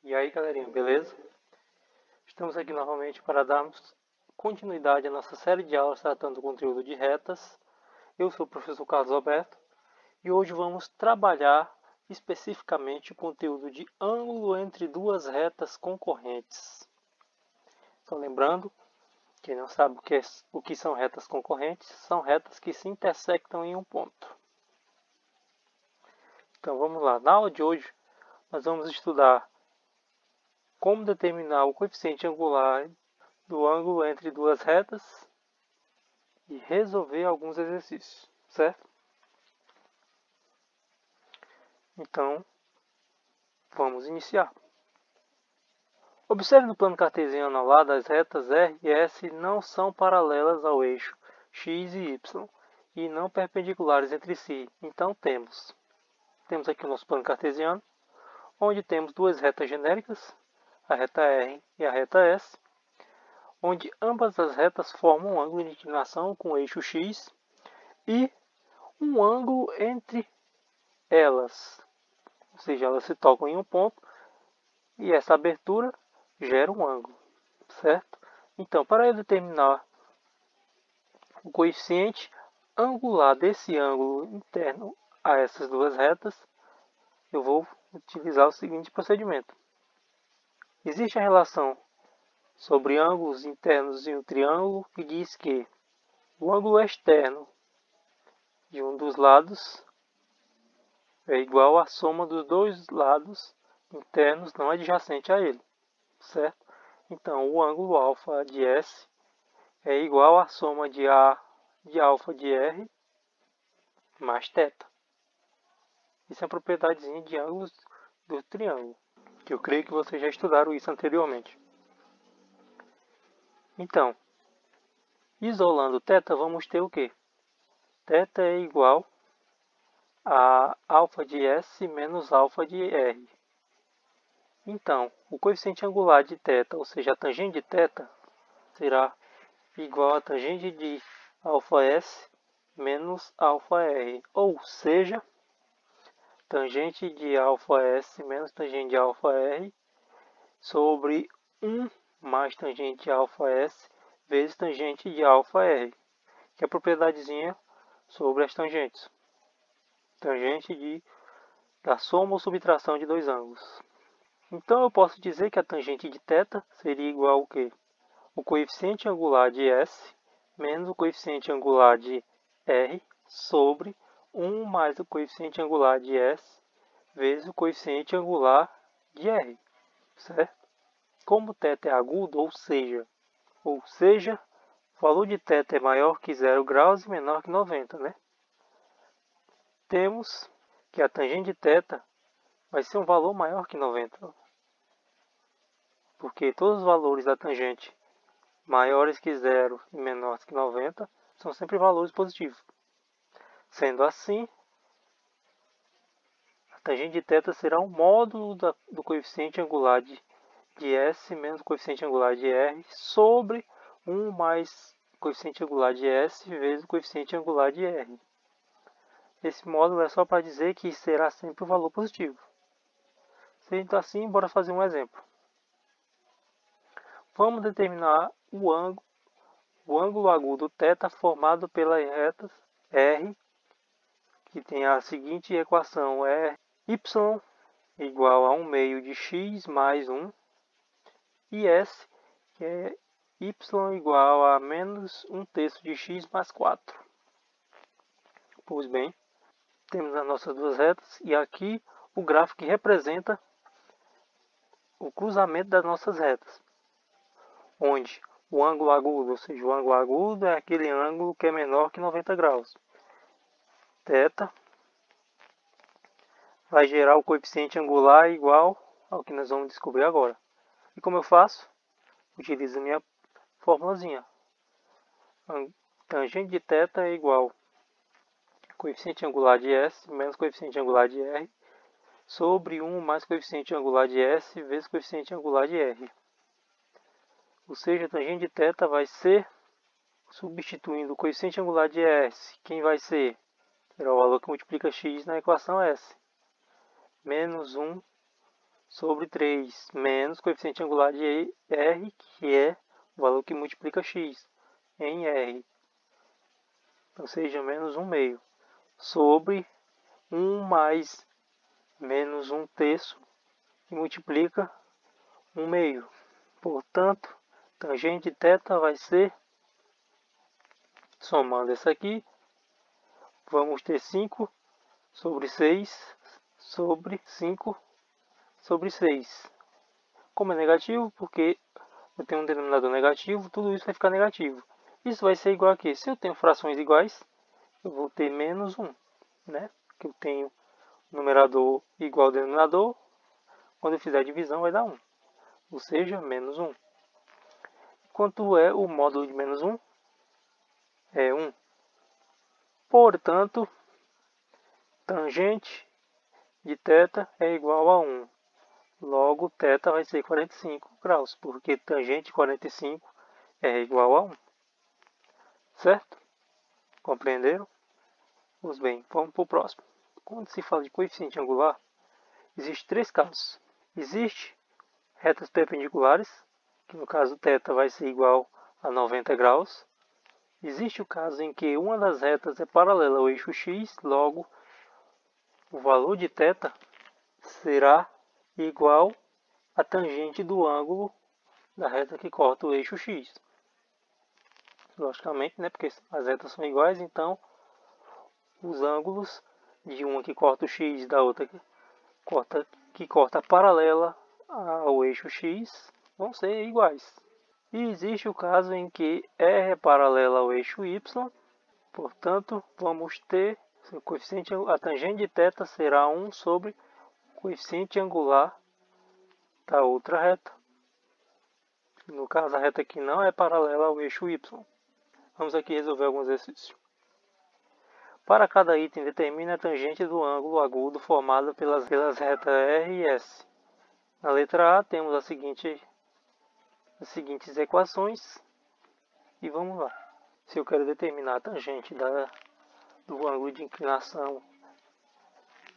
E aí, galerinha, beleza? Estamos aqui novamente para darmos continuidade à nossa série de aulas tratando do conteúdo de retas. Eu sou o professor Carlos Alberto e hoje vamos trabalhar especificamente o conteúdo de ângulo entre duas retas concorrentes. Só lembrando, quem não sabe o que são retas concorrentes, são retas que se intersectam em um ponto. Então vamos lá, na aula de hoje nós vamos estudar como determinar o coeficiente angular do ângulo entre duas retas e resolver alguns exercícios, certo? Então, vamos iniciar. Observe no plano cartesiano ao lado, as retas R e S não são paralelas ao eixo x e y e não perpendiculares entre si. Então temos aqui o nosso plano cartesiano, onde temos duas retas genéricas, a reta R e a reta S, onde ambas as retas formam um ângulo de inclinação com o eixo x e um ângulo entre elas, ou seja, elas se tocam em um ponto e essa abertura gera um ângulo, certo? Então, para eu determinar o coeficiente angular desse ângulo interno a essas duas retas, eu vou utilizar o seguinte procedimento. Existe a relação sobre ângulos internos em um triângulo que diz que o ângulo externo de um dos lados é igual à soma dos dois lados internos não adjacentes a ele, certo? Então, o ângulo alfa de S é igual à soma de A de alfa de R mais θ. Isso é uma propriedadezinha de ângulos do triângulo, que eu creio que vocês já estudaram isso anteriormente. Então, isolando θ, vamos ter o quê? θ é igual a alfa de S menos alfa de R. Então, o coeficiente angular de θ, ou seja, a tangente de θ, será igual a tangente de αS menos αR. Ou seja, tangente de αS menos tangente de αR sobre 1 mais tangente de αS vezes tangente de αR, que é a propriedadezinha sobre as tangentes. Tangente da soma ou subtração de dois ângulos. Então eu posso dizer que a tangente de θ seria igual ao quê? O coeficiente angular de S menos o coeficiente angular de R sobre 1 mais o coeficiente angular de S vezes o coeficiente angular de R, certo? Como θ é agudo, ou seja, o valor de θ é maior que 0 graus e menor que 90, né? Temos que a tangente de θ vai ser um valor maior que 90, porque todos os valores da tangente maiores que 0 e menores que 90 são sempre valores positivos. Sendo assim, a tangente de θ será um módulo do coeficiente angular de S menos o coeficiente angular de R sobre 1 mais o coeficiente angular de S vezes o coeficiente angular de R. Esse módulo é só para dizer que será sempre um valor positivo. Sendo assim, bora fazer um exemplo. Vamos determinar o ângulo agudo θ formado pelas retas R, que tem a seguinte equação: é y igual a 1 meio de x mais 1, e S, que é y igual a menos 1 terço de x mais 4. Pois bem, temos as nossas duas retas e aqui o gráfico que representa o cruzamento das nossas retas, onde o ângulo agudo, ou seja, o ângulo agudo é aquele ângulo que é menor que 90 graus. Θ vai gerar o coeficiente angular igual ao que nós vamos descobrir agora. E como eu faço? Utilizo a minha formulazinha. Tangente de θ é igual a coeficiente angular de S menos coeficiente angular de R sobre 1 mais coeficiente angular de S vezes coeficiente angular de R. Ou seja, a tangente de θ vai ser, substituindo o coeficiente angular de S, quem vai ser? Será o valor que multiplica x na equação S. Menos 1 sobre 3 menos coeficiente angular de R, que é o valor que multiplica x em R, ou seja, menos 1 meio, sobre 1 mais menos 1 terço, que multiplica 1 meio. Portanto, tangente de θ vai ser, somando essa aqui, vamos ter 5 sobre 6 sobre 5 sobre 6. Como é negativo, porque eu tenho um denominador negativo, tudo isso vai ficar negativo. Isso vai ser igual a quê? Se eu tenho frações iguais, eu vou ter menos 1, né? Porque eu tenho numerador igual ao denominador, quando eu fizer a divisão vai dar 1, ou seja, menos 1. Quanto é o módulo de menos 1? É 1. Portanto, tangente de θ é igual a 1. Logo, θ vai ser 45 graus, porque tangente de 45 é igual a 1. Certo? Compreenderam? Pois bem, vamos para o próximo. Quando se fala de coeficiente angular, existem 3 casos. Existe retas perpendiculares, que no caso θ vai ser igual a 90 graus. Existe o caso em que uma das retas é paralela ao eixo x, logo o valor de θ será igual à tangente do ângulo da reta que corta o eixo x. Logicamente, né, porque as retas são iguais, então os ângulos de uma que corta o x da outra que corta paralela ao eixo x vão ser iguais. E existe o caso em que R é paralela ao eixo y, portanto, vamos ter o coeficiente, a tangente de θ será 1 sobre o coeficiente angular da outra reta. No caso, a reta aqui não é paralela ao eixo y. Vamos aqui resolver alguns exercícios. Para cada item, determine a tangente do ângulo agudo formado pelas retas R e S. Na letra A, temos as seguintes equações. E vamos lá. Se eu quero determinar a tangente do ângulo de inclinação,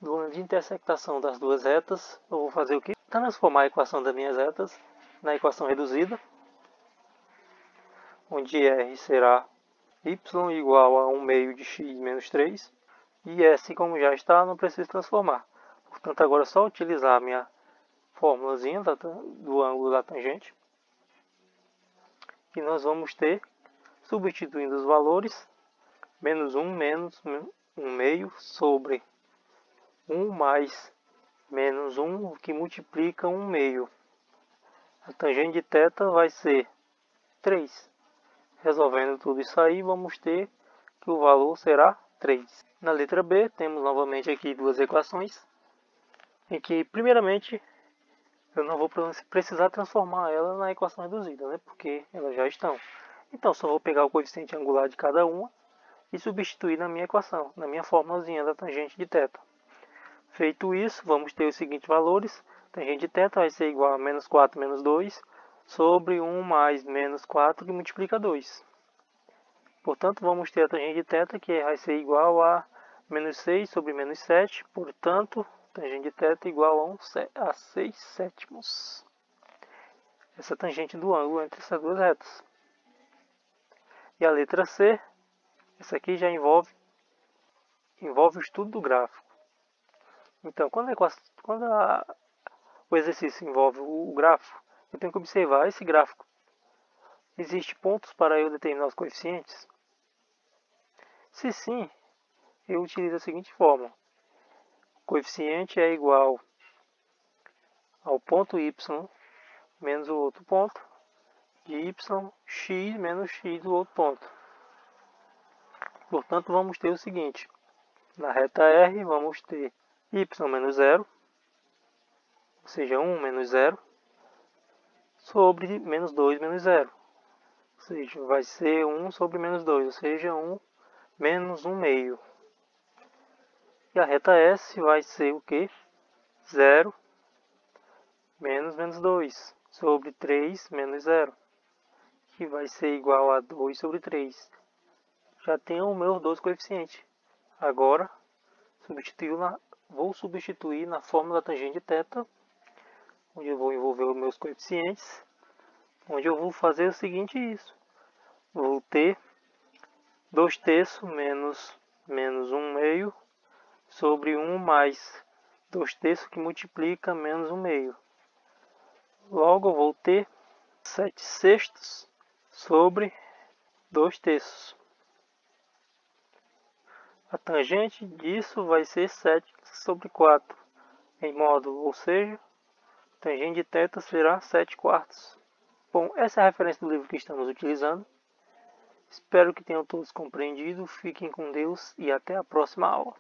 do ângulo de intersectação das duas retas, eu vou fazer o quê? Transformar a equação das minhas retas na equação reduzida, onde R será y igual a 1 meio de x menos 3, e S, como já está, não preciso transformar. Portanto, agora é só utilizar a minha fórmulazinha do ângulo da tangente, e nós vamos ter, substituindo os valores, menos 1 menos 1 meio sobre 1 mais menos 1, que multiplica 1 meio. A tangente de θ vai ser 3. Resolvendo tudo isso aí, vamos ter que o valor será 3. Na letra B, temos novamente aqui duas equações, em que, primeiramente, eu não vou precisar transformar ela na equação reduzida, né? Porque elas já estão. Então, só vou pegar o coeficiente angular de cada uma e substituir na minha equação, na minha formulazinha da tangente de θ. Feito isso, vamos ter os seguintes valores. Tangente de θ vai ser igual a menos 4 menos 2 sobre 1 mais menos 4, que multiplica 2. Portanto, vamos ter a tangente de θ, que vai ser igual a menos 6 sobre menos 7. Portanto, tangente de θ igual a 6 sétimos. Essa é a tangente do ângulo entre essas duas retas. E a letra C, essa aqui já envolve o estudo do gráfico. Então, quando o exercício envolve o gráfico, eu tenho que observar esse gráfico. Existem pontos para eu determinar os coeficientes? Se sim, eu utilizo a seguinte fórmula. O coeficiente é igual ao ponto y menos o outro ponto de y, x menos x do outro ponto. Portanto, vamos ter o seguinte. Na reta R, vamos ter y menos 0, ou seja, 1 menos 0, sobre menos 2 menos 0. Ou seja, vai ser 1 sobre menos 2, ou seja, 1 menos 1 meio. E a reta S vai ser o quê? 0 menos menos 2 sobre 3 menos 0, que vai ser igual a 2 sobre 3. Já tenho os meus dois coeficientes. Agora, vou substituir na fórmula da tangente de θ onde eu vou envolver os meus coeficientes, onde eu vou fazer o seguinte, isso. Vou ter 2/3 menos 1/2 sobre 1 mais 2/3 que multiplica menos 1/2. Logo eu vou ter 7/6 sobre 2/3. A tangente disso vai ser 7 sobre 4 em módulo, ou seja, tangente de θ será 7/4. Bom, essa é a referência do livro que estamos utilizando. Espero que tenham todos compreendido. Fiquem com Deus e até a próxima aula.